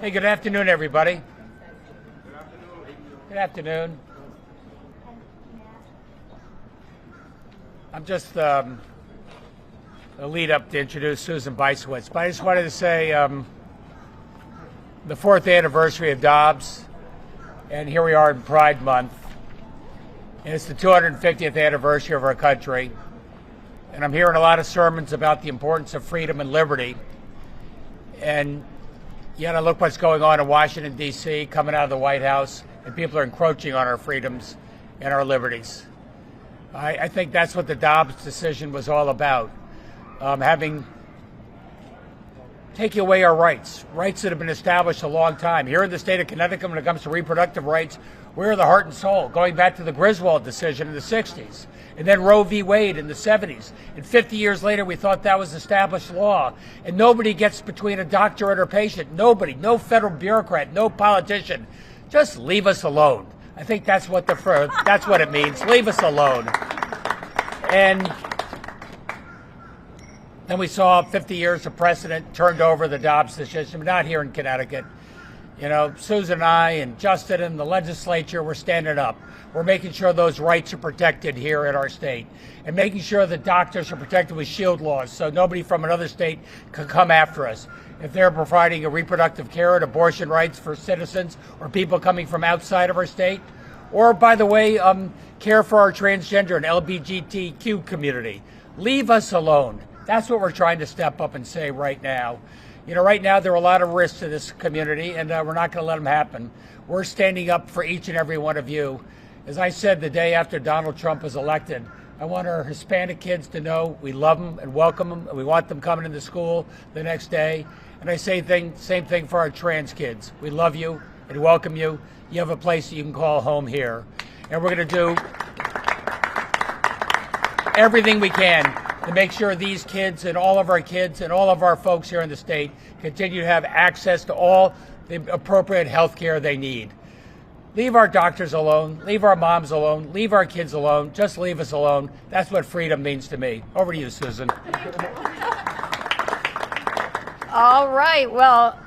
Hey, good afternoon, everybody. Good afternoon. I'm just a lead up to introduce Susan Beiswitz, but I just wanted to say the 4th anniversary of Dobbs, and here we are in Pride Month, and it's the 250th anniversary of our country, and I'm hearing a lot of sermons about the importance of freedom and liberty, and yet I look what's going on in Washington, D.C., coming out of the White House, and people are encroaching on our freedoms and our liberties. I think that's what the Dobbs decision was all about, taking away our rights that have been established a long time. Here in the state of Connecticut, when it comes to reproductive rights, we're the heart and soul, going back to the Griswold decision in the 60s, and then Roe v. Wade in the 70s. And 50 years later, we thought that was established law. And nobody gets between a doctor and her patient. Nobody, no federal bureaucrat, no politician. Just leave us alone. I think that's what it means. Leave us alone. And then we saw 50 years of precedent turned over the Dobbs decision, not here in Connecticut. You know, Susan and I and Justin and the legislature, we're standing up. We're making sure those rights are protected here in our state, and making sure that doctors are protected with shield laws so nobody from another state can come after us. If they're providing a reproductive care and abortion rights for citizens or people coming from outside of our state, or, by the way, care for our transgender and LGBTQ community. Leave us alone. That's what we're trying to step up and say right now. You know, right now there are a lot of risks to this community, and we're not going to let them happen. We're standing up for each and every one of you. As I said the day after Donald Trump was elected, I want our Hispanic kids to know we love them and welcome them, and we want them coming into school the next day. And I say same thing for our trans kids. We love you and welcome you. You have a place that you can call home here. And we're going to do everything we can to make sure these kids and all of our folks here in the state continue to have access to all the appropriate health care they need. Leave our doctors alone, leave our moms alone, leave our kids alone, just leave us alone. That's what freedom means to me. Over to you, Susan. All right, well.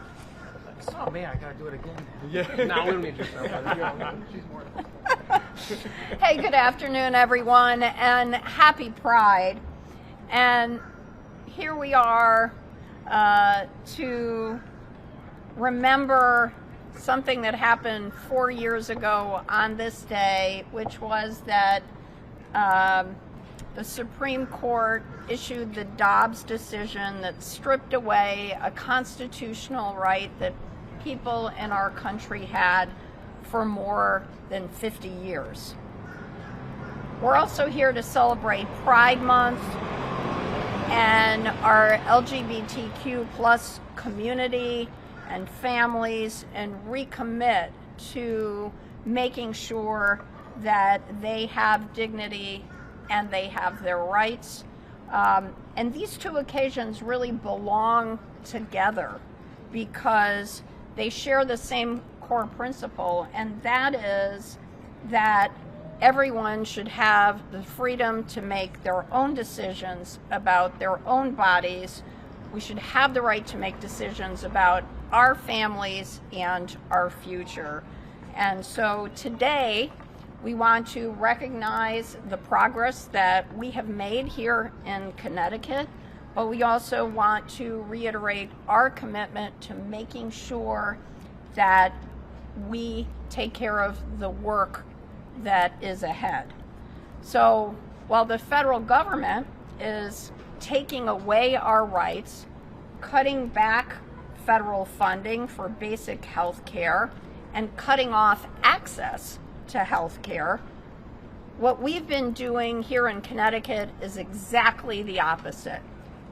Oh man, I gotta do it again. Yeah. No, we don't need your Hey, good afternoon, everyone, and happy Pride. And here we are to remember something that happened 4 years ago on this day, which was that the Supreme Court issued the Dobbs decision that stripped away a constitutional right that people in our country had for more than 50 years. We're also here to celebrate Pride Month and our LGBTQ plus community and families, and recommit to making sure that they have dignity and they have their rights. And these two occasions really belong together because they share the same core principle, and that is that everyone should have the freedom to make their own decisions about their own bodies. We should have the right to make decisions about our families and our future. And so today, we want to recognize the progress that we have made here in Connecticut, but we also want to reiterate our commitment to making sure that we take care of the work that is ahead. So while the federal government is taking away our rights, cutting back federal funding for basic health care, and cutting off access to health care, what we've been doing here in Connecticut is exactly the opposite.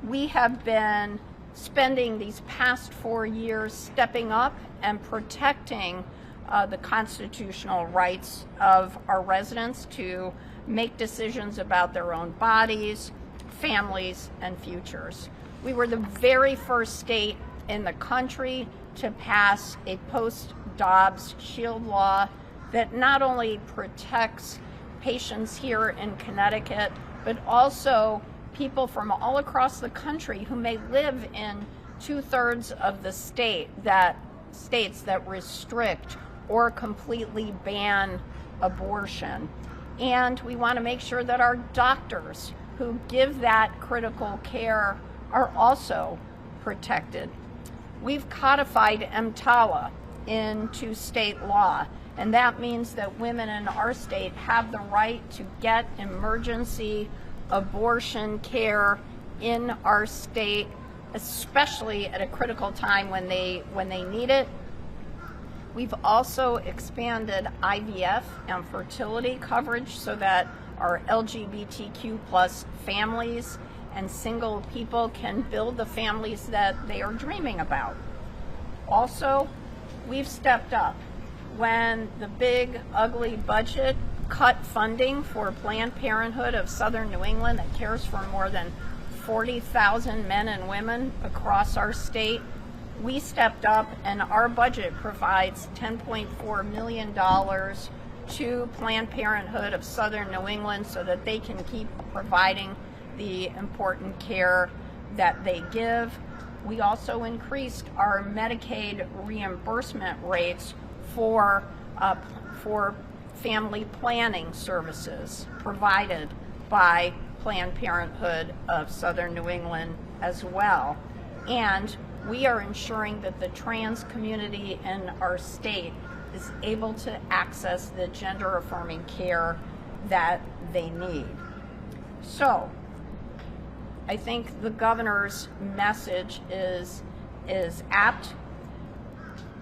We have been spending these past 4 years stepping up and protecting the constitutional rights of our residents to make decisions about their own bodies, families, and futures. We were the very first state in the country to pass a post-Dobbs shield law that not only protects patients here in Connecticut, but also people from all across the country who may live in 2/3 of the state that states that restrict or completely ban abortion. And we want to make sure that our doctors who give that critical care are also protected. We've codified EMTALA into state law, and that means that women in our state have the right to get emergency abortion care in our state, especially at a critical time when they need it. We've also expanded IVF and fertility coverage so that our LGBTQ plus families and single people can build the families that they are dreaming about. Also, we've stepped up when the big, ugly budget cut funding for Planned Parenthood of Southern New England that cares for more than 40,000 men and women across our state. We stepped up, and our budget provides $10.4 million to Planned Parenthood of Southern New England so that they can keep providing the important care that they give. We also increased our Medicaid reimbursement rates for family planning services provided by Planned Parenthood of Southern New England as well. And we are ensuring that the trans community in our state is able to access the gender-affirming care that they need. So, I think the governor's message is apt.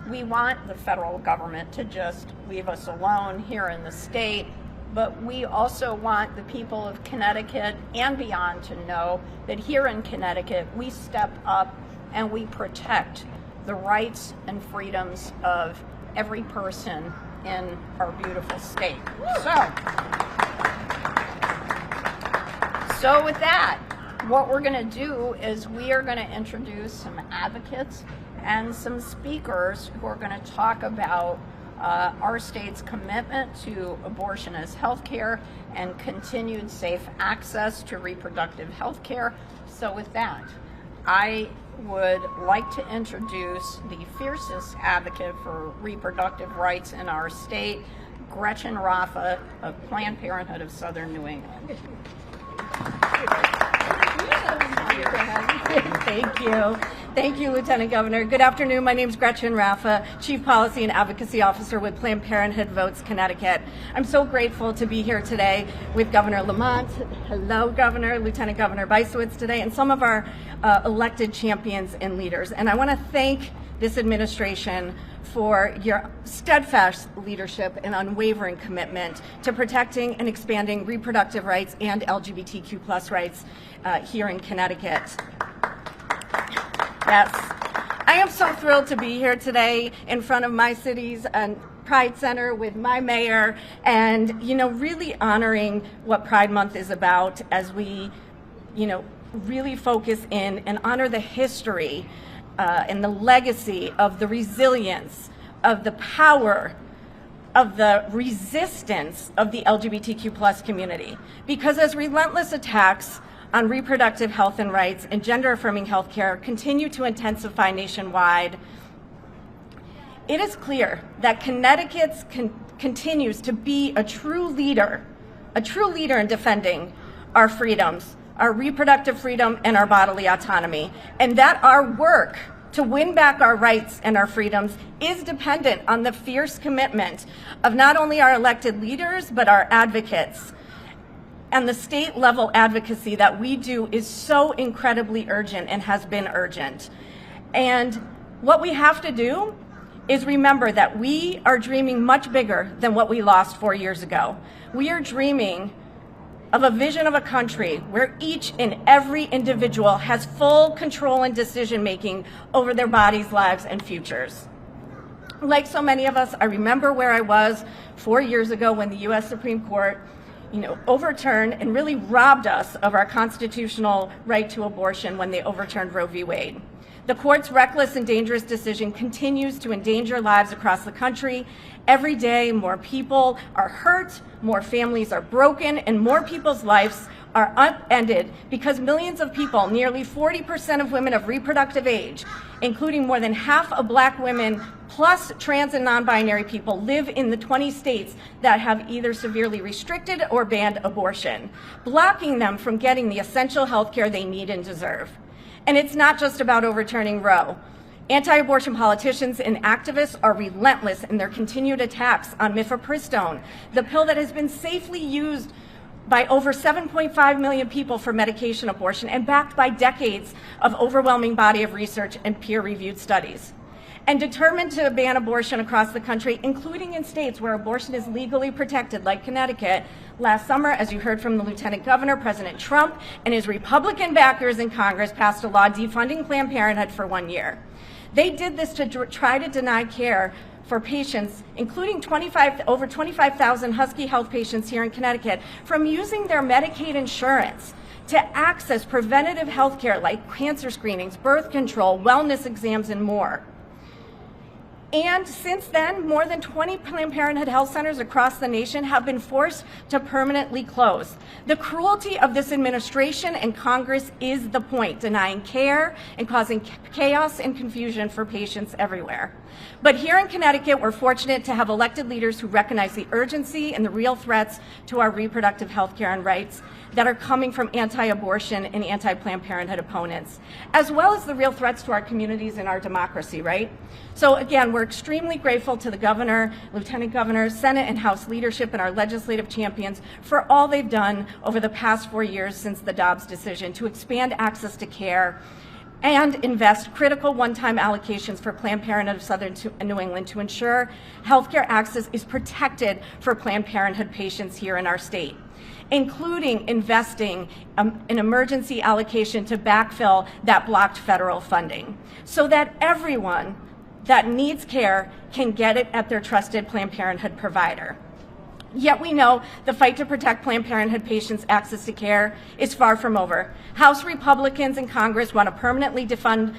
We want the federal government to just leave us alone here in the state, but we also want the people of Connecticut and beyond to know that here in Connecticut, we step up and we protect the rights and freedoms of every person in our beautiful state. So with that, what we're going to do is we are going to introduce some advocates and some speakers who are going to talk about our state's commitment to abortion as health care and continued safe access to reproductive health care. So with that, I would like to introduce the fiercest advocate for reproductive rights in our state, Gretchen Raffa of Planned Parenthood of Southern New England. Thank you. Thank you, Lieutenant Governor. Good afternoon. My name is Gretchen Raffa, Chief Policy and Advocacy Officer with Planned Parenthood Votes Connecticut. I'm so grateful to be here today with Governor Lamont. Hello, Governor, Lieutenant Governor Bysowitz today, and some of our elected champions and leaders. And I want to thank this administration for your steadfast leadership and unwavering commitment to protecting and expanding reproductive rights and LGBTQ plus rights here in Connecticut. Yes, I am so thrilled to be here today in front of my city's Pride Center with my mayor and, really honoring what Pride Month is about as we, really focus in and honor the history and the legacy of the resilience, of the power, of the resistance of the LGBTQ plus community. Because as relentless attacks on reproductive health and rights and gender-affirming health care continue to intensify nationwide, it is clear that Connecticut continues to be a true leader in defending our freedoms, our reproductive freedom and our bodily autonomy, and that our work to win back our rights and our freedoms is dependent on the fierce commitment of not only our elected leaders, but our advocates. And the state level advocacy that we do is so incredibly urgent and has been urgent. And what we have to do is remember that we are dreaming much bigger than what we lost 4 years ago. We are dreaming of a vision of a country where each and every individual has full control and decision making over their bodies, lives, and futures. Like so many of us, I remember where I was 4 years ago when the U.S. Supreme Court overturned and really robbed us of our constitutional right to abortion when they overturned Roe v. Wade. The court's reckless and dangerous decision continues to endanger lives across the country. Every day, more people are hurt, more families are broken, and more people's lives are upended because millions of people, nearly 40% of women of reproductive age, including more than half of Black women, plus trans and non-binary people live in the 20 states that have either severely restricted or banned abortion, blocking them from getting the essential health care they need and deserve. And it's not just about overturning Roe. Anti-abortion politicians and activists are relentless in their continued attacks on mifepristone, the pill that has been safely used by over 7.5 million people for medication abortion and backed by decades of overwhelming body of research and peer-reviewed studies. And determined to ban abortion across the country, including in states where abortion is legally protected, like Connecticut. Last summer, as you heard from the Lieutenant Governor, President Trump and his Republican backers in Congress passed a law defunding Planned Parenthood for 1 year. They did this to try to deny care for patients, including over 25,000 Husky Health patients here in Connecticut, from using their Medicaid insurance to access preventative health care like cancer screenings, birth control, wellness exams, and more. And since then, more than 20 Planned Parenthood health centers across the nation have been forced to permanently close. The cruelty of this administration and Congress is the point, denying care and causing chaos and confusion for patients everywhere. But here in Connecticut, we're fortunate to have elected leaders who recognize the urgency and the real threats to our reproductive health care and rights that are coming from anti-abortion and anti-Planned Parenthood opponents, as well as the real threats to our communities and our democracy, right? So again, we're extremely grateful to the governor, lieutenant governor, Senate and House leadership, and our legislative champions for all they've done over the past 4 years since the Dobbs decision to expand access to care and invest critical one-time allocations for Planned Parenthood of Southern New England to ensure healthcare access is protected for Planned Parenthood patients here in our state, including investing an emergency allocation to backfill that blocked federal funding so that everyone that needs care can get it at their trusted Planned Parenthood provider. Yet we know the fight to protect Planned Parenthood patients' access to care is far from over. House Republicans in Congress want to permanently defund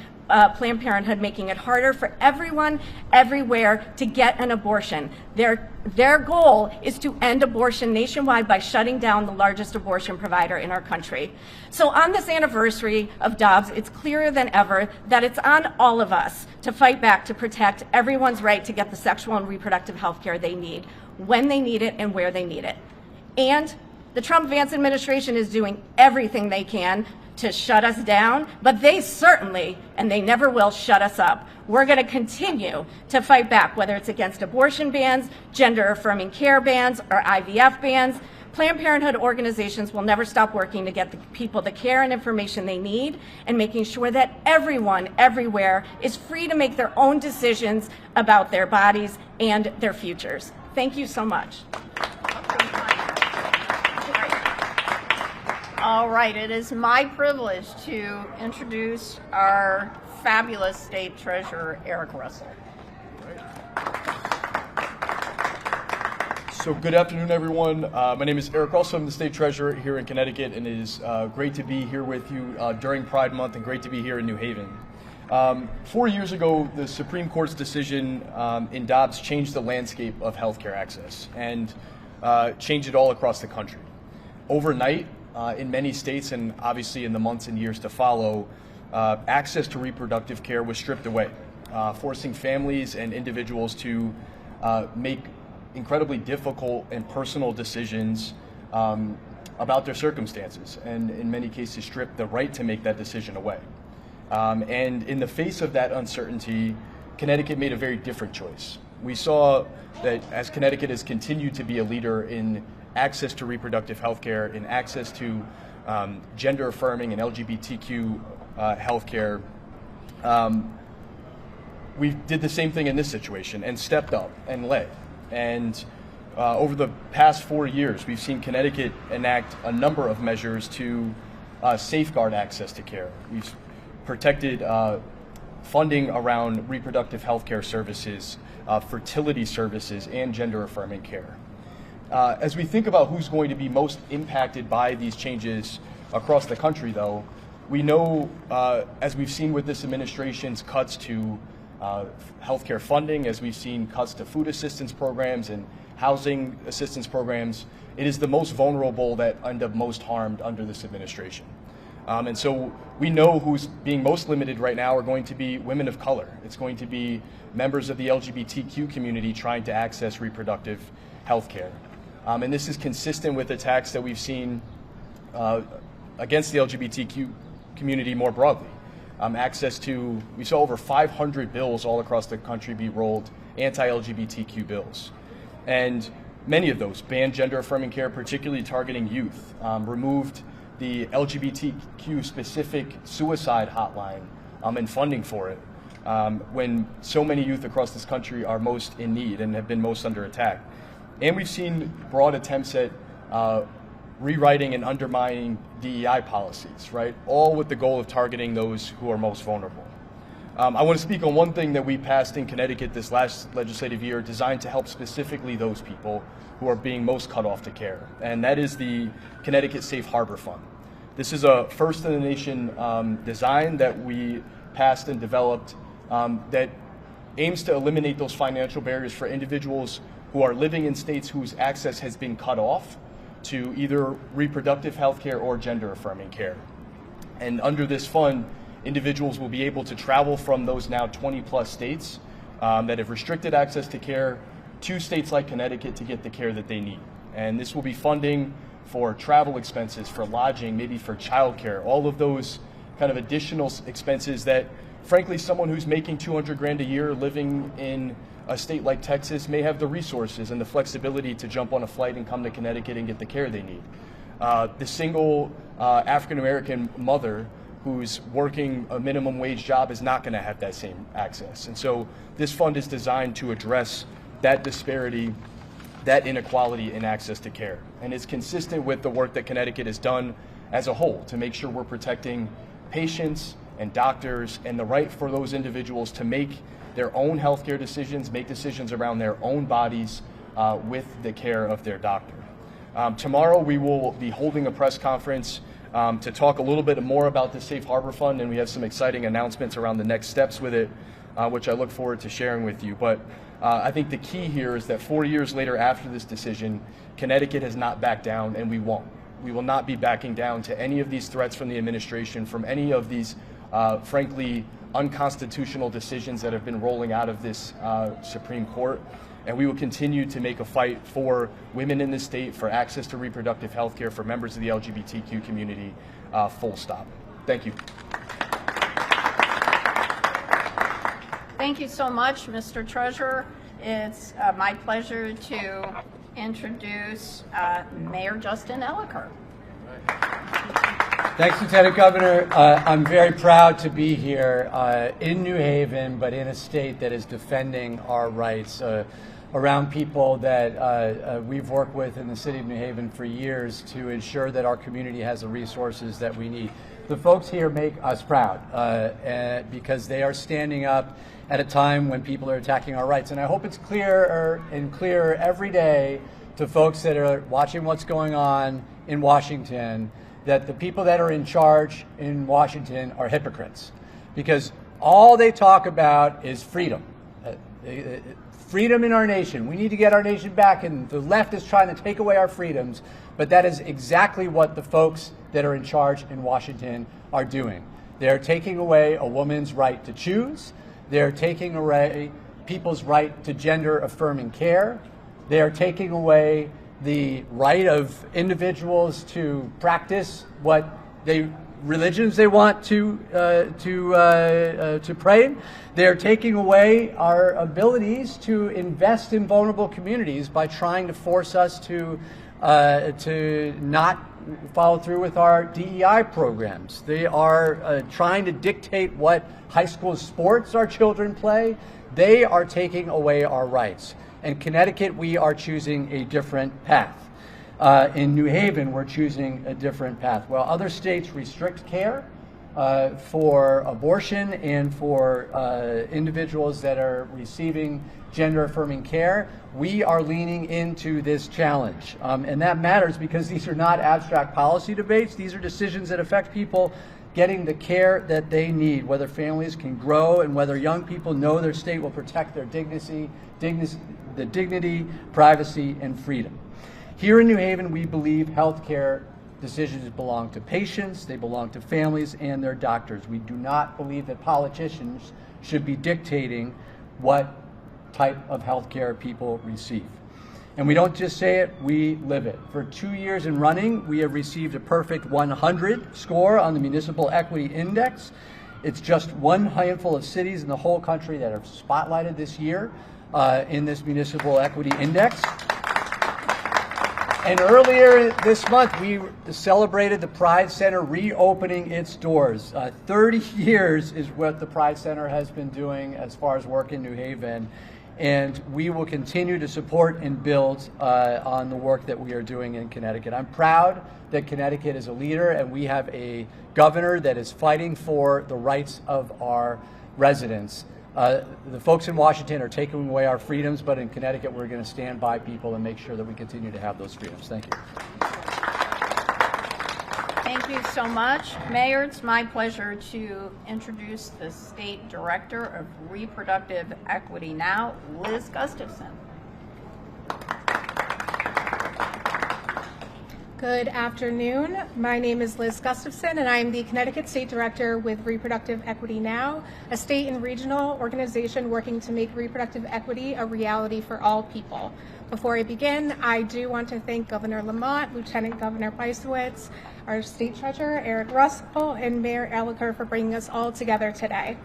Planned Parenthood, making it harder for everyone, everywhere to get an abortion. Their goal is to end abortion nationwide by shutting down the largest abortion provider in our country. So on this anniversary of Dobbs, it's clearer than ever that it's on all of us to fight back to protect everyone's right to get the sexual and reproductive health care they need, when they need it and where they need it. And the Trump-Vance administration is doing everything they can to shut us down, but they certainly, and they never will, shut us up. We're going to continue to fight back, whether it's against abortion bans, gender-affirming care bans, or IVF bans. Planned Parenthood organizations will never stop working to get the people the care and information they need and making sure that everyone, everywhere, is free to make their own decisions about their bodies and their futures. Thank you so much. All right, it is my privilege to introduce our fabulous State Treasurer, Eric Russell. So good afternoon, everyone. My name is Eric Russell. I'm the State Treasurer here in Connecticut, and it is great to be here with you during Pride Month and great to be here in New Haven. 4 years ago, the Supreme Court's decision in Dobbs changed the landscape of healthcare access and changed it all across the country. Overnight, in many states and obviously in the months and years to follow, access to reproductive care was stripped away, forcing families and individuals to make incredibly difficult and personal decisions about their circumstances, and in many cases stripped the right to make that decision away. And in the face of that uncertainty, Connecticut made a very different choice. We saw that as Connecticut has continued to be a leader in access to reproductive health care, in access to gender-affirming and LGBTQ health care, we did the same thing in this situation and stepped up and led. And over the past 4 years, we've seen Connecticut enact a number of measures to safeguard access to care. We've protected funding around reproductive health care services, fertility services, and gender-affirming care. As we think about who's going to be most impacted by these changes across the country, though, we know, as we've seen with this administration's cuts to healthcare funding, as we've seen cuts to food assistance programs and housing assistance programs, it is the most vulnerable that end up most harmed under this administration. And so we know who's being most limited right now are going to be women of color. It's going to be members of the LGBTQ community trying to access reproductive health care. And this is consistent with attacks that we've seen against the LGBTQ community more broadly. We saw over 500 bills all across the country be rolled, anti-LGBTQ bills. And many of those banned gender-affirming care, particularly targeting youth, removed the LGBTQ-specific suicide hotline and funding for it, when so many youth across this country are most in need and have been most under attack. And we've seen broad attempts at rewriting and undermining DEI policies, right? All with the goal of targeting those who are most vulnerable. I want to speak on one thing that we passed in Connecticut this last legislative year designed to help specifically those people who are being most cut off to care, and that is the Connecticut Safe Harbor Fund. This is a first-in-the-nation design that we passed and developed that aims to eliminate those financial barriers for individuals who are living in states whose access has been cut off to either reproductive health care or gender-affirming care. And under this fund, individuals will be able to travel from those now 20-plus states that have restricted access to care to states like Connecticut to get the care that they need. And this will be funding for travel expenses, for lodging, maybe for childcare, all of those kind of additional expenses that, frankly, someone who's making $200,000 a year living in a state like Texas may have the resources and the flexibility to jump on a flight and come to Connecticut and get the care they need. The single African-American mother who's working a minimum wage job is not going to have that same access. And so this fund is designed to address that disparity, that inequality in access to care. And it's consistent with the work that Connecticut has done as a whole to make sure we're protecting patients and doctors and the right for those individuals to make their own healthcare decisions, make decisions around their own bodies with the care of their doctor. Tomorrow we will be holding a press conference to talk a little bit more about the Safe Harbor Fund, and we have some exciting announcements around the next steps with it, which I look forward to sharing with you. But I think the key here is that 4 years later after this decision, Connecticut has not backed down, and we won't. We will not be backing down to any of these threats from the administration, from any of these, frankly, unconstitutional decisions that have been rolling out of this Supreme Court. And we will continue to make a fight for women in this state, for access to reproductive health care, for members of the LGBTQ community, full stop. Thank you. Thank you so much, Mr. Treasurer. It's my pleasure to introduce Mayor Justin Elicker. Thanks, Lieutenant Governor. I'm very proud to be here in New Haven, but in a state that is defending our rights around people that we've worked with in the city of New Haven for years to ensure that our community has the resources that we need. The folks here make us proud because they are standing up at a time when people are attacking our rights. And I hope it's clearer and clearer every day to folks that are watching what's going on in Washington that the people that are in charge in Washington are hypocrites, because all they talk about is freedom. Freedom in our nation. We need to get our nation back, and the left is trying to take away our freedoms, but that is exactly what the folks that are in charge in Washington are doing. They're taking away a woman's right to choose. They're taking away people's right to gender-affirming care. They're taking away the right of individuals to practice what religions they want to pray. They're taking away our abilities to invest in vulnerable communities by trying to force us to not follow through with our DEI programs. They are trying to dictate what high school sports our children play. They are taking away our rights. In Connecticut, we are choosing a different path. In New Haven, we're choosing a different path. While other states restrict care for abortion and for individuals that are receiving gender-affirming care, we are leaning into this challenge. And that matters because these are not abstract policy debates. These are decisions that affect people getting the care that they need, whether families can grow and whether young people know their state will protect their dignity, privacy, and freedom. Here in New Haven, we believe health care Decisions belong to patients, they belong to families and their doctors. We do not believe that politicians should be dictating what type of health care people receive. And we don't just say it, we live it. For 2 years in running, we have received a perfect 100 score on the Municipal Equity Index. It's just one handful of cities in the whole country that are spotlighted this year in this Municipal Equity Index. And earlier this month, we celebrated the Pride Center reopening its doors. 30 years is what the Pride Center has been doing as far as work in New Haven. And we will continue to support and build on the work that we are doing in Connecticut. I'm proud that Connecticut is a leader, and we have a governor that is fighting for the rights of our residents. The folks in Washington are taking away our freedoms, but in Connecticut, we're going to stand by people and make sure that we continue to have those freedoms. Thank you. Thank you so much. Mayor, it's my pleasure to introduce the State Director of Reproductive Equity Now, Liz Gustafson. Good afternoon. My name is Liz Gustafson, and I am the Connecticut State Director with Reproductive Equity Now, a state and regional organization working to make reproductive equity a reality for all people. Before I begin, I do want to thank Governor Lamont, Lieutenant Governor Weissowitz, our State Treasurer, Eric Russell, and Mayor Eliker for bringing us all together today.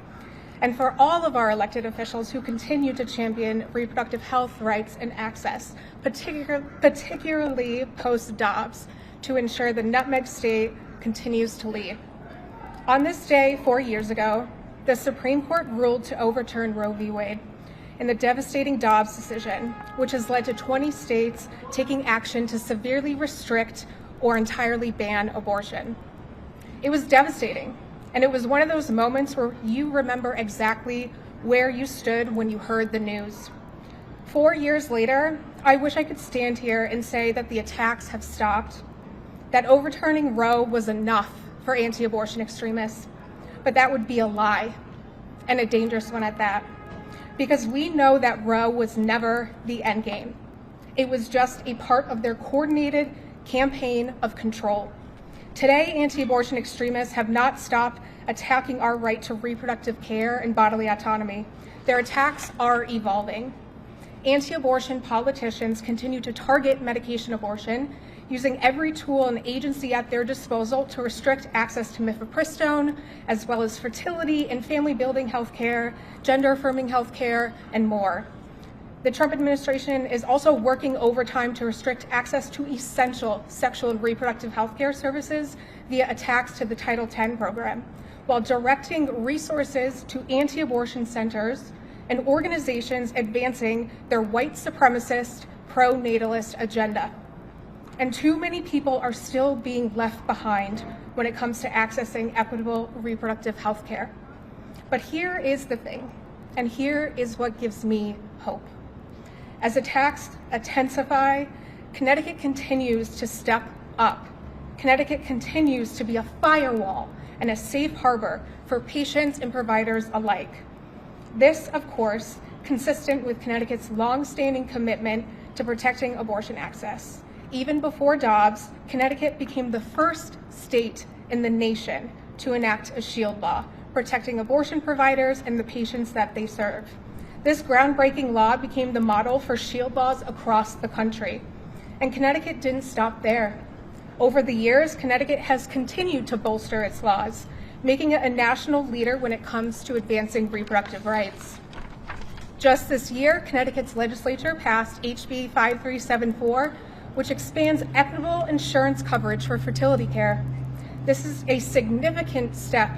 And for all of our elected officials who continue to champion reproductive health rights and access, particularly post-Dobbs, to ensure the Nutmeg State continues to lead. On this day 4 years ago, the Supreme Court ruled to overturn Roe v. Wade in the devastating Dobbs decision, which has led to 20 states taking action to severely restrict or entirely ban abortion. It was devastating. And it was one of those moments where you remember exactly where you stood when you heard the news. 4 years later, I wish I could stand here and say that the attacks have stopped, that overturning Roe was enough for anti-abortion extremists, but that would be a lie, and a dangerous one at that, because we know that Roe was never the end game. It was just a part of their coordinated campaign of control. Today, anti-abortion extremists have not stopped attacking our right to reproductive care and bodily autonomy. Their attacks are evolving. Anti-abortion politicians continue to target medication abortion, using every tool and agency at their disposal to restrict access to mifepristone, as well as fertility and family-building health care, gender-affirming health care, and more. The Trump administration is also working overtime to restrict access to essential sexual and reproductive health care services via attacks to the Title X program, while directing resources to anti-abortion centers and organizations advancing their white supremacist, pro-natalist agenda. And too many people are still being left behind when it comes to accessing equitable reproductive health care. But here is the thing, and here is what gives me hope. As attacks intensify, Connecticut continues to step up. Connecticut continues to be a firewall and a safe harbor for patients and providers alike. This, of course, consistent with Connecticut's long-standing commitment to protecting abortion access. Even before Dobbs, Connecticut became the first state in the nation to enact a shield law, protecting abortion providers and the patients that they serve. This groundbreaking law became the model for shield laws across the country. And Connecticut didn't stop there. Over the years, Connecticut has continued to bolster its laws, making it a national leader when it comes to advancing reproductive rights. Just this year, Connecticut's legislature passed HB 5374, which expands equitable insurance coverage for fertility care. This is a significant step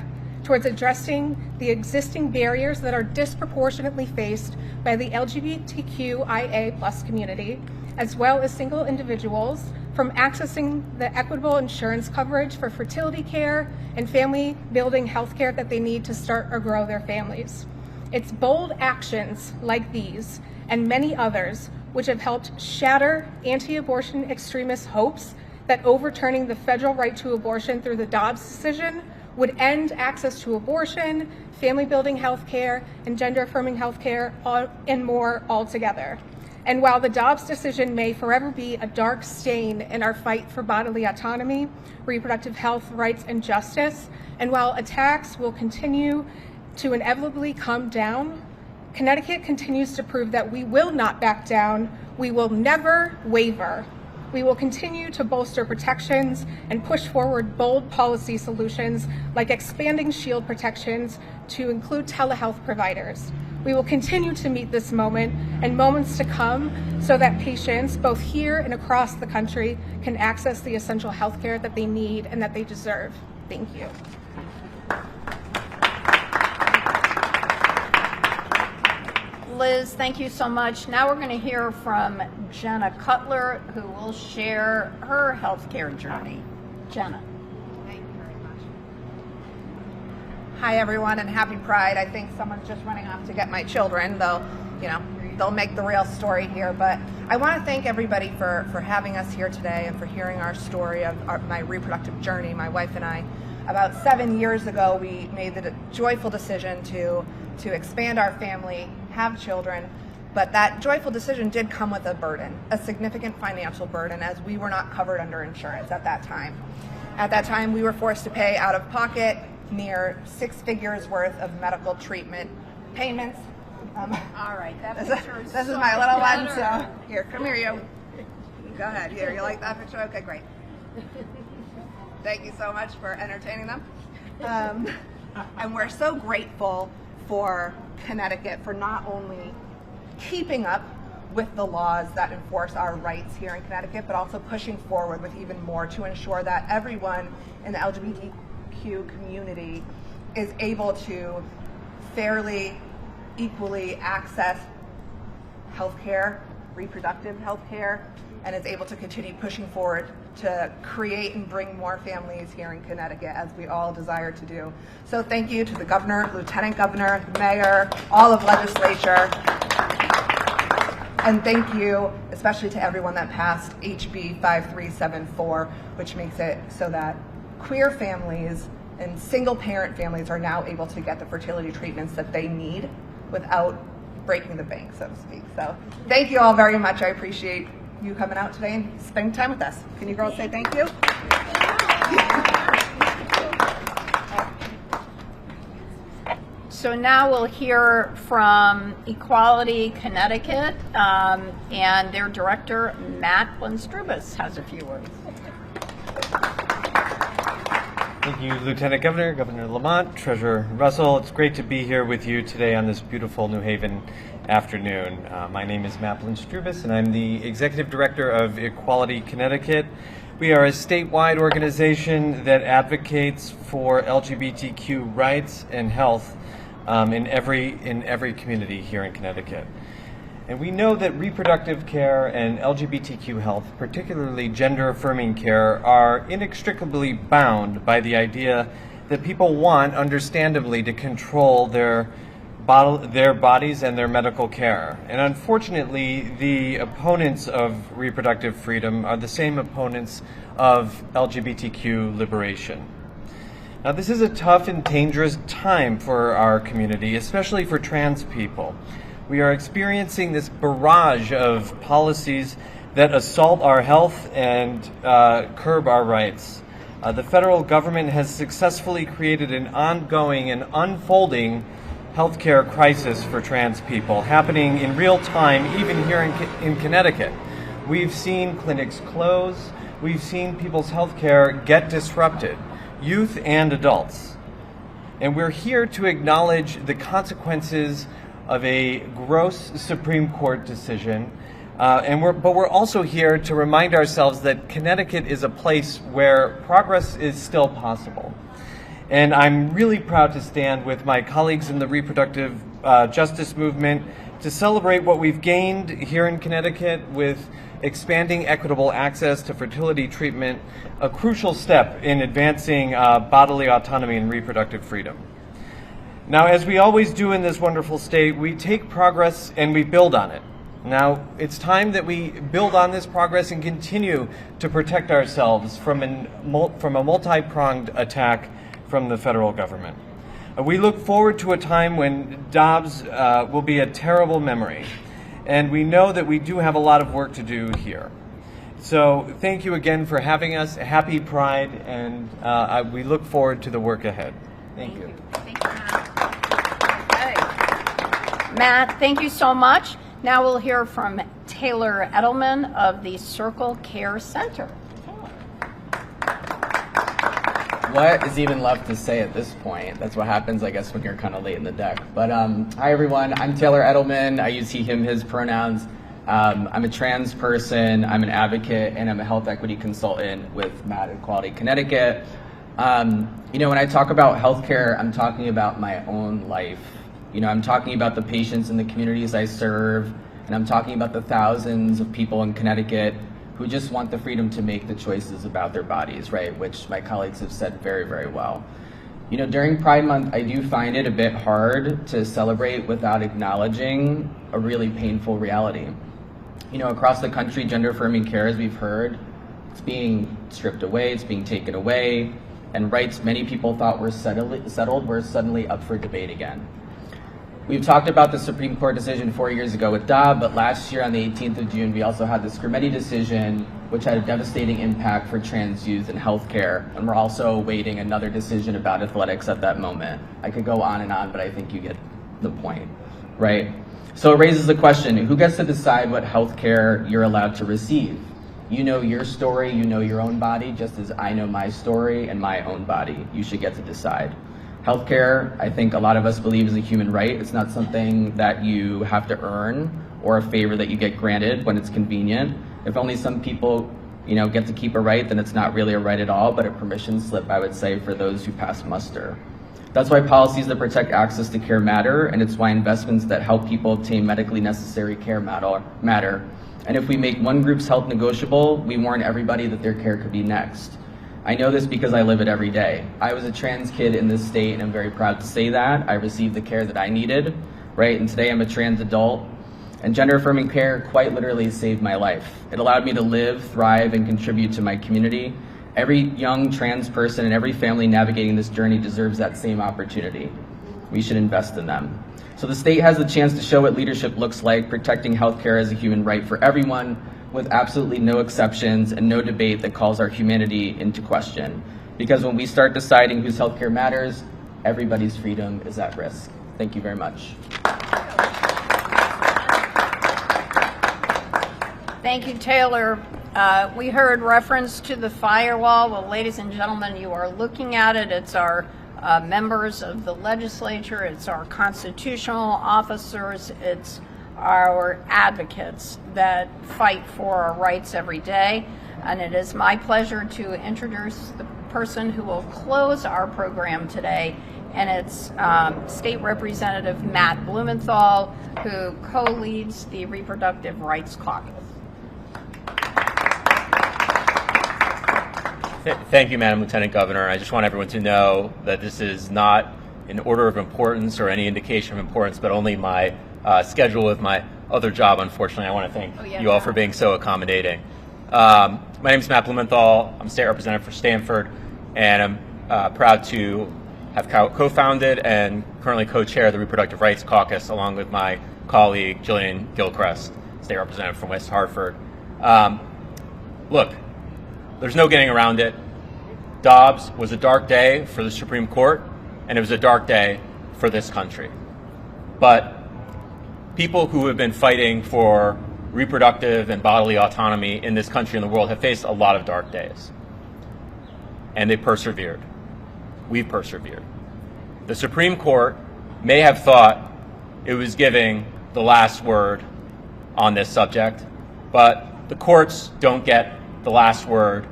towards addressing the existing barriers that are disproportionately faced by the LGBTQIA+ community, as well as single individuals, from accessing the equitable insurance coverage for fertility care and family-building health care that they need to start or grow their families. It's bold actions like these and many others which have helped shatter anti-abortion extremist hopes that overturning the federal right to abortion through the Dobbs decision would end access to abortion, family-building health care, and gender-affirming health care, and more altogether. And while the Dobbs decision may forever be a dark stain in our fight for bodily autonomy, reproductive health, rights, and justice, and while attacks will continue to inevitably come down, Connecticut continues to prove that we will not back down. We will never waver. We will continue to bolster protections and push forward bold policy solutions like expanding shield protections to include telehealth providers. We will continue to meet this moment and moments to come so that patients, both here and across the country, can access the essential health care that they need and that they deserve. Thank you. Liz, thank you so much. Now we're going to hear from Jenna Cutler, who will share her healthcare journey. Jenna. Thank you very much. Hi, everyone, and happy Pride. I think someone's just running off to get my children, though, they'll make the real story here. But I want to thank everybody for having us here today and for hearing our story of my reproductive journey. My wife and I, about 7 years ago, we made the joyful decision to expand our family, have children, but that joyful decision did come with a burden, a significant financial burden, as we were not covered under insurance at that time. At that time, we were forced to pay out of pocket near 6 figures worth of medical treatment payments. All right, this is my little one, so here, come here, you. Go ahead, here, you like that picture? Okay, great. Thank you so much for entertaining them. And we're so grateful for Connecticut for not only keeping up with the laws that enforce our rights here in Connecticut, but also pushing forward with even more to ensure that everyone in the LGBTQ community is able to fairly, equally access healthcare, reproductive healthcare, and is able to continue pushing forward to create and bring more families here in Connecticut, as we all desire to do. So thank you to the governor, lieutenant governor, mayor, all of legislature, and thank you especially to everyone that passed HB 5374, which makes it so that queer families and single parent families are now able to get the fertility treatments that they need without breaking the bank, so to speak. So thank you all very much. I appreciate you coming out today and spending time with us. Can you girls say thank you? So now we'll hear from Equality Connecticut, and their director, Matt Lundstrubis, has a few words. Thank you, Lieutenant Governor, Governor Lamont, Treasurer Russell. It's great to be here with you today on this beautiful New Haven afternoon. My name is Matt Lundstrubis, and I'm the Executive Director of Equality Connecticut. We are a statewide organization that advocates for LGBTQ rights and health in every community here in Connecticut. And we know that reproductive care and LGBTQ health, particularly gender-affirming care, are inextricably bound by the idea that people want, understandably, to control their bodies and their medical care. And unfortunately, the opponents of reproductive freedom are the same opponents of LGBTQ liberation. Now, this is a tough and dangerous time for our community, especially for trans people. We are experiencing this barrage of policies that assault our health and curb our rights. The federal government has successfully created an ongoing and unfolding healthcare crisis for trans people, happening in real time, even here in Connecticut. We've seen clinics close. We've seen people's healthcare get disrupted, youth and adults. And we're here to acknowledge the consequences of a gross Supreme Court decision, but we're also here to remind ourselves that Connecticut is a place where progress is still possible. And I'm really proud to stand with my colleagues in the reproductive justice movement to celebrate what we've gained here in Connecticut with expanding equitable access to fertility treatment, a crucial step in advancing bodily autonomy and reproductive freedom. Now, as we always do in this wonderful state, we take progress and we build on it. Now, it's time that we build on this progress and continue to protect ourselves from a multi-pronged attack from the federal government. We look forward to a time when Dobbs will be a terrible memory, And we know that we do have a lot of work to do here. So thank you again for having us. Happy Pride, and we look forward to the work ahead. Thank you. Thank you, Matt. Okay. Matt, thank you so much. Now we'll hear from Taylor Edelman of the Circle Care Center. What is even left to say at this point? That's what happens, I guess, when you're kind of late in the deck. But hi, everyone. I'm Taylor Edelman. I use he, him, his pronouns. I'm a trans person. I'm an advocate, and I'm a health equity consultant with Matt Equality Connecticut. You know, when I talk about healthcare, I'm talking about my own life. You know, I'm talking about the patients in the communities I serve, and I'm talking about the thousands of people in Connecticut who just want the freedom to make the choices about their bodies, right? Which my colleagues have said very, very well. You know, during Pride Month, I do find it a bit hard to celebrate without acknowledging a really painful reality. You know, across the country, gender-affirming care, as we've heard, it's being stripped away, it's being taken away, and rights many people thought were settled were suddenly up for debate again. We've talked about the Supreme Court decision 4 years ago with Dobbs, but last year on the 18th of June, we also had the Scrimetti decision, which had a devastating impact for trans youth in healthcare, and we're also awaiting another decision about athletics at that moment. I could go on and on, but I think you get the point, right? So it raises the question, who gets to decide what healthcare you're allowed to receive? You know your story, you know your own body, just as I know my story and my own body. You should get to decide. Healthcare, I think a lot of us believe, is a human right. It's not something that you have to earn or a favor that you get granted when it's convenient. If only some people, you know, get to keep a right, then it's not really a right at all, but a permission slip, I would say, for those who pass muster. That's why policies that protect access to care matter, and it's why investments that help people obtain medically necessary care matter. And if we make one group's health negotiable, we warn everybody that their care could be next. I know this because I live it every day. I was a trans kid in this state, and I'm very proud to say that. I received the care that I needed, right? And today I'm a trans adult. And gender-affirming care quite literally saved my life. It allowed me to live, thrive, and contribute to my community. Every young trans person and every family navigating this journey deserves that same opportunity. We should invest in them. So the state has the chance to show what leadership looks like, protecting healthcare as a human right for everyone, with absolutely no exceptions and no debate that calls our humanity into question. Because when we start deciding whose healthcare matters, everybody's freedom is at risk. Thank you very much. Thank you, Taylor. We heard reference to the firewall. Well, ladies and gentlemen, you are looking at it. It's our members of the legislature, it's our constitutional officers, it's our advocates that fight for our rights every day. And it is my pleasure to introduce the person who will close our program today, and it's State Representative Matt Blumenthal, who co-leads the Reproductive Rights Caucus. Thank you, Madam Lieutenant Governor. I just want everyone to know that this is not in order of importance or any indication of importance, but only my schedule with my other job, unfortunately. I want to thank you all for being so accommodating. My name is Matt Blumenthal. I'm State Representative for Stamford, and I'm proud to have co-founded and currently co-chair the Reproductive Rights Caucus along with my colleague Jillian Gilchrist, State Representative from West Hartford. Look, there's no getting around it. Dobbs was a dark day for the Supreme Court, and it was a dark day for this country. But people who have been fighting for reproductive and bodily autonomy in this country and the world have faced a lot of dark days. And they persevered. We've persevered. The Supreme Court may have thought it was giving the last word on this subject, but the courts don't get the last word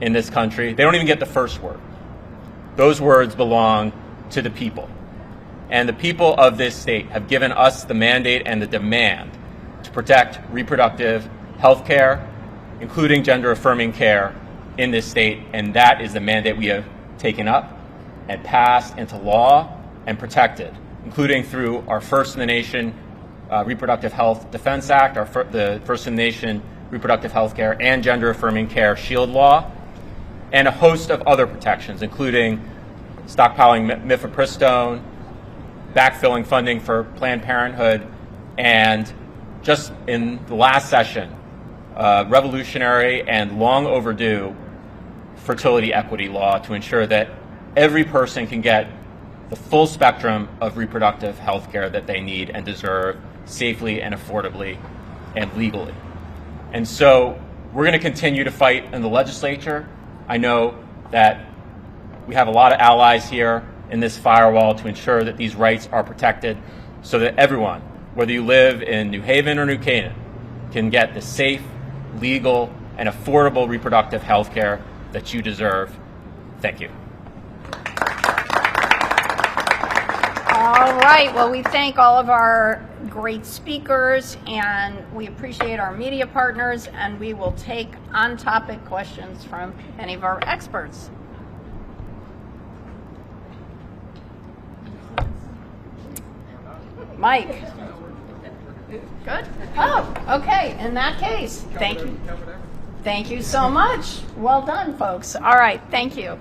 in this country. They don't even get the first word. Those words belong to the people. And the people of this state have given us the mandate and the demand to protect reproductive health care, including gender-affirming care in this state. And that is the mandate we have taken up and passed into law and protected, including through our First in the Nation Reproductive Health Defense Act, the First in the Nation Reproductive Health Care and Gender-Affirming Care Shield Law, and a host of other protections, including stockpiling mifepristone, backfilling funding for Planned Parenthood, and just in the last session, revolutionary and long overdue fertility equity law to ensure that every person can get the full spectrum of reproductive health care that they need and deserve safely and affordably and legally. And so we're going to continue to fight in the legislature. I know that we have a lot of allies here in this firewall to ensure that these rights are protected so that everyone, whether you live in New Haven or New Canaan, can get the safe, legal, and affordable reproductive health care that you deserve. Thank you. All right. Well, we thank all of our great speakers, and we appreciate our media partners, and we will take on-topic questions from any of our experts. Mike. Good? Oh, okay. In that case, thank you. Thank you so much. Well done, folks. All right. Thank you.